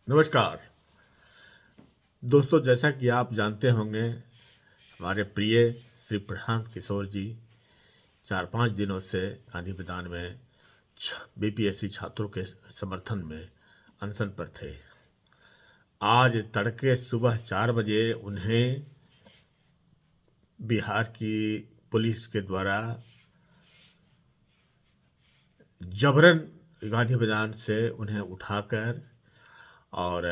नमस्कार दोस्तों, जैसा कि आप जानते होंगे, हमारे प्रिय श्री प्रशांत किशोर जी 4-5 दिनों से गांधी मैदान में बीपीएससी छात्रों के समर्थन में अनशन पर थे। आज तड़के सुबह 4 बजे उन्हें बिहार की पुलिस के द्वारा जबरन गांधी मैदान से उन्हें उठाकर और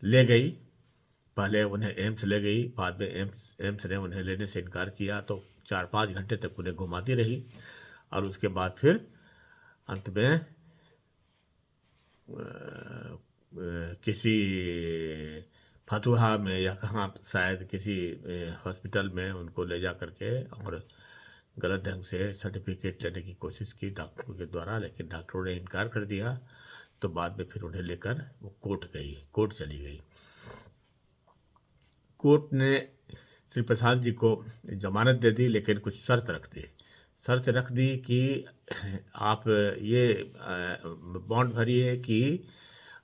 ले गई। पहले उन्हें एम्स ले गई, बाद में एम्स ने उन्हें लेने से इनकार किया, तो 4-5 घंटे तक उन्हें घुमाती रही और उसके बाद फिर अंत में किसी फतुहा में या कहाँ शायद किसी हॉस्पिटल में उनको ले जा करके और गलत ढंग से सर्टिफिकेट लेने की कोशिश की डॉक्टरों के द्वारा, लेकिन डॉक्टरों ने इनकार कर दिया। तो बाद में फिर उन्हें लेकर वो कोर्ट चली गई। कोर्ट ने श्री प्रसाद जी को जमानत दे दी, लेकिन कुछ शर्त रख दी कि आप ये बॉन्ड भरिए कि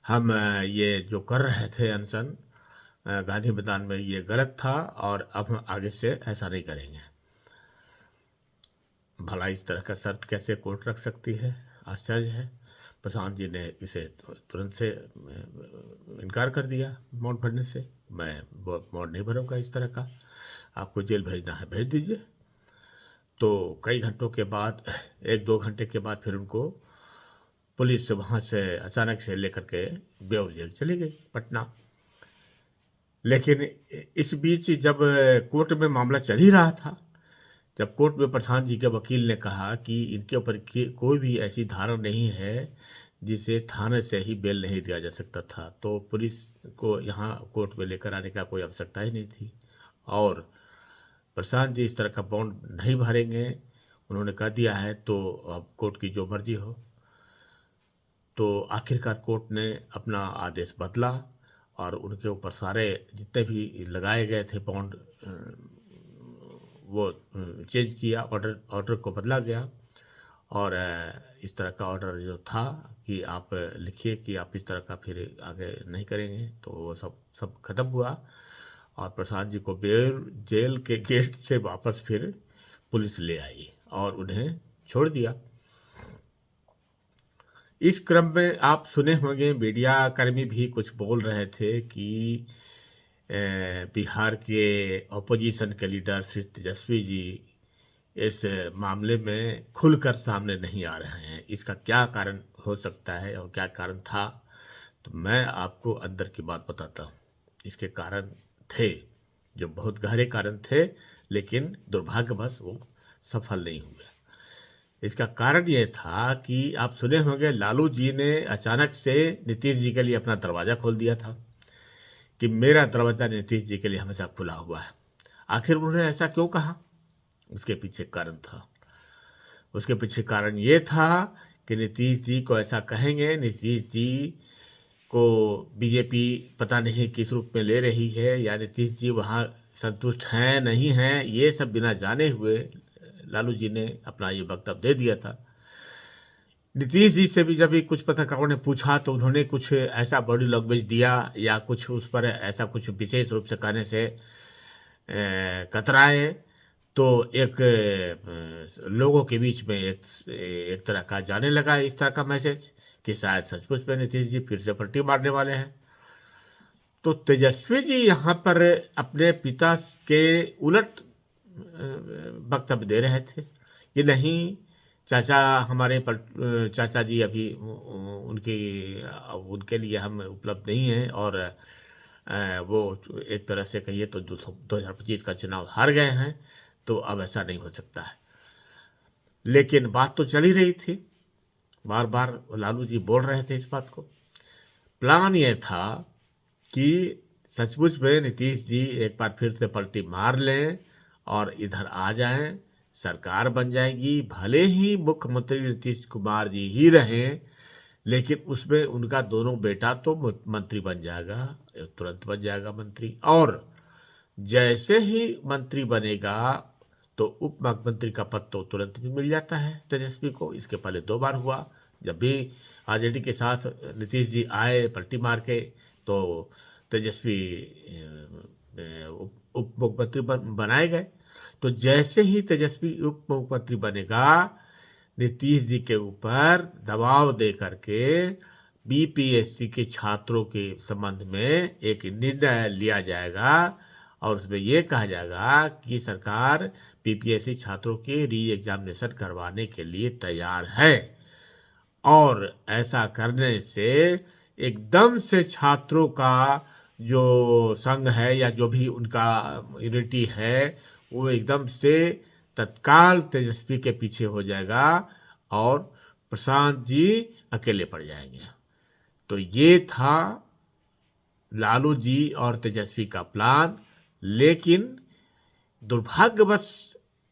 हम ये जो कर रहे थे अनशन गांधी मैदान में, ये गलत था और अब हम आगे से ऐसा नहीं करेंगे। भला इस तरह का शर्त कैसे कोर्ट रख सकती है? आश्चर्य है। प्रशांत जी ने इसे तुरंत से इनकार कर दिया बॉन्ड भरने से। मैं बॉन्ड नहीं भरूंगा इस तरह का, आपको जेल भेजना है भेज दीजिए। तो कई घंटों के बाद, 1-2 घंटे के बाद फिर उनको पुलिस वहाँ से अचानक से लेकर के बेऊर जेल चली गई पटना। लेकिन इस बीच जब कोर्ट में मामला चल ही रहा था, जब कोर्ट में प्रशांत जी के वकील ने कहा कि इनके ऊपर कोई भी ऐसी धारा नहीं है जिसे थाने से ही बेल नहीं दिया जा सकता था, तो पुलिस को यहाँ कोर्ट में लेकर आने का कोई आवश्यकता ही नहीं थी और प्रशांत जी इस तरह का बॉन्ड नहीं भरेंगे, उन्होंने कह दिया है, तो अब कोर्ट की जो मर्जी हो। तो आखिरकार कोर्ट ने अपना आदेश बदला और उनके ऊपर सारे जितने भी लगाए गए थे बॉन्ड वो चेंज किया, ऑर्डर को बदला गया और इस तरह का ऑर्डर जो था कि आप लिखिए कि आप इस तरह का फिर आगे नहीं करेंगे, तो वो सब खत्म हुआ और प्रशांत जी को जेल के गेट से वापस फिर पुलिस ले आई और उन्हें छोड़ दिया। इस क्रम में आप सुने होंगे, मीडिया कर्मी भी कुछ बोल रहे थे कि बिहार के ऑपोजिशन के लीडर श्री तेजस्वी जी इस मामले में खुलकर सामने नहीं आ रहे हैं। इसका क्या कारण हो सकता है और क्या कारण था, तो मैं आपको अंदर की बात बताता हूँ। इसके कारण थे, जो बहुत गहरे कारण थे, लेकिन दुर्भाग्यवश वो सफल नहीं हुए। इसका कारण ये था कि आप सुने होंगे, लालू जी ने अचानक से नीतीश जी के लिए अपना दरवाज़ा खोल दिया था कि मेरा दरवाज़ा नीतीश जी के लिए हमेशा खुला हुआ है। आखिर उन्होंने ऐसा क्यों कहा? उसके पीछे कारण था। उसके पीछे कारण ये था कि नीतीश जी को ऐसा कहेंगे, नीतीश जी को बीजेपी पता नहीं किस रूप में ले रही है, या नीतीश जी वहाँ संतुष्ट हैं नहीं हैं, ये सब बिना जाने हुए लालू जी ने अपना ये वक्तव्य दे दिया था। नीतीश जी से भी जब भी कुछ पत्रकारों ने पूछा तो उन्होंने कुछ ऐसा बॉडी लैंग्वेज दिया या कुछ उस पर ऐसा कुछ विशेष रूप से कहने से कतराए, तो एक लोगों के बीच में एक तरह का जाने लगा इस तरह का मैसेज कि शायद सचमुच में नीतीश जी फिर से पलटी मारने वाले हैं। तो तेजस्वी जी यहाँ पर अपने पिता के उलट वक्तव्य दे रहे थे कि नहीं, चाचा हमारे चाचा जी अभी उनके लिए हम उपलब्ध नहीं हैं और वो एक तरह से कहिए तो 2025 का चुनाव हार गए हैं, तो अब ऐसा नहीं हो सकता है। लेकिन बात तो चल ही रही थी, बार बार लालू जी बोल रहे थे इस बात को। प्लान ये था कि सचमुच में नीतीश जी एक बार फिर से पलटी मार लें और इधर आ जाएं, सरकार बन जाएगी, भले ही मुख्यमंत्री नीतीश कुमार जी ही रहें, लेकिन उसमें उनका दोनों बेटा तो मंत्री बन जाएगा, तुरंत बन जाएगा मंत्री। और जैसे ही मंत्री बनेगा तो उप मुख्यमंत्री का पद तो तुरंत भी मिल जाता है तेजस्वी को। इसके पहले 2 बार हुआ, जब भी आरजेडी के साथ नीतीश जी आए पलटी मार के, तो तेजस्वी उप मुख्यमंत्री बनाए गए। तो जैसे ही तेजस्वी उप मुख्यमंत्री बनेगा, नीतीश जी के ऊपर दबाव दे करके बीपीएससी के छात्रों के संबंध में एक निर्णय लिया जाएगा और उसमें यह कहा जाएगा कि सरकार बीपीएससी छात्रों के री एग्जामिनेशन करवाने के लिए तैयार है। और ऐसा करने से एकदम से छात्रों का जो संघ है या जो भी उनका यूनिटी है, वो एकदम से तत्काल तेजस्वी के पीछे हो जाएगा और प्रशांत जी अकेले पड़ जाएंगे। तो ये था लालू जी और तेजस्वी का प्लान। लेकिन दुर्भाग्यवश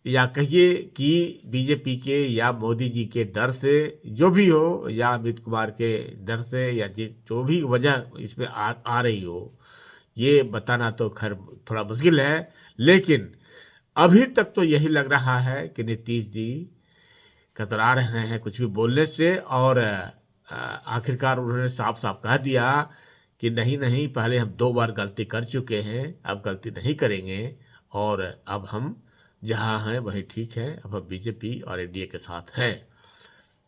या कहिए कि बीजेपी के या मोदी जी के डर से, जो भी हो, या अमित कुमार के डर से, या जो भी वजह इसमें आ रही हो, ये बताना तो खैर थोड़ा मुश्किल है। लेकिन अभी तक तो यही लग रहा है कि नीतीश जी कतरा रहे हैं कुछ भी बोलने से, और आखिरकार उन्होंने साफ साफ कह दिया कि नहीं नहीं, पहले हम 2 बार गलती कर चुके हैं, अब गलती नहीं करेंगे, और अब हम जहां हैं वही ठीक है, अब हम बीजेपी और एनडीए के साथ हैं।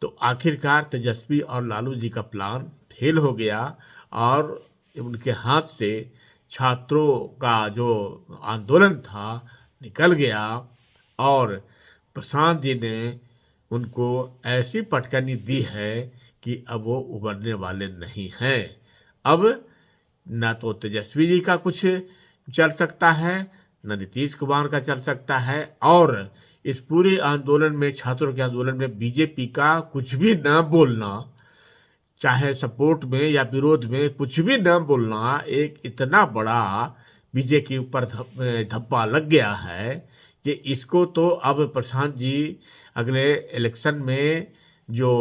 तो आखिरकार तेजस्वी और लालू जी का प्लान फेल हो गया और उनके हाथ से छात्रों का जो आंदोलन था निकल गया, और प्रशांत जी ने उनको ऐसी पटकनी दी है कि अब वो उबरने वाले नहीं हैं। अब ना तो तेजस्वी जी का कुछ चल सकता है, न नीतीश कुमार का चल सकता है, और इस पूरे आंदोलन में, छात्रों के आंदोलन में बीजेपी का कुछ भी न बोलना, चाहे सपोर्ट में या विरोध में कुछ भी न बोलना, एक इतना बड़ा बीजेपी के ऊपर धब्बा लग गया है कि इसको तो अब प्रशांत जी अगले इलेक्शन में जो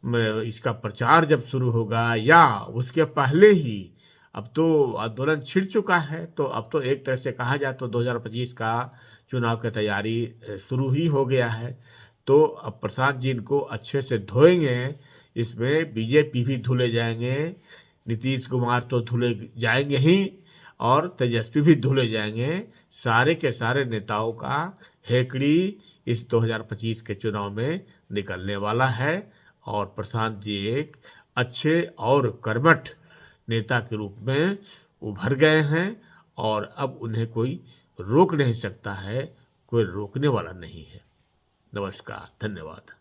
इसका प्रचार जब शुरू होगा या उसके पहले ही, अब तो आंदोलन छिड़ चुका है, तो अब तो एक तरह से कहा जाए तो 2025 का चुनाव की तैयारी शुरू ही हो गया है। तो अब प्रशांत जी इनको अच्छे से धोएंगे, इसमें बीजेपी भी धुले जाएंगे, नीतीश कुमार तो धुले जाएंगे ही, और तेजस्वी भी धुले जाएंगे। सारे के सारे नेताओं का हेकड़ी इस 2025 के चुनाव में निकलने वाला है, और प्रशांत जी एक अच्छे और कर्मठ नेता के रूप में उभर गए हैं, और अब उन्हें कोई रोक नहीं सकता है, कोई रोकने वाला नहीं है। नमस्कार, धन्यवाद।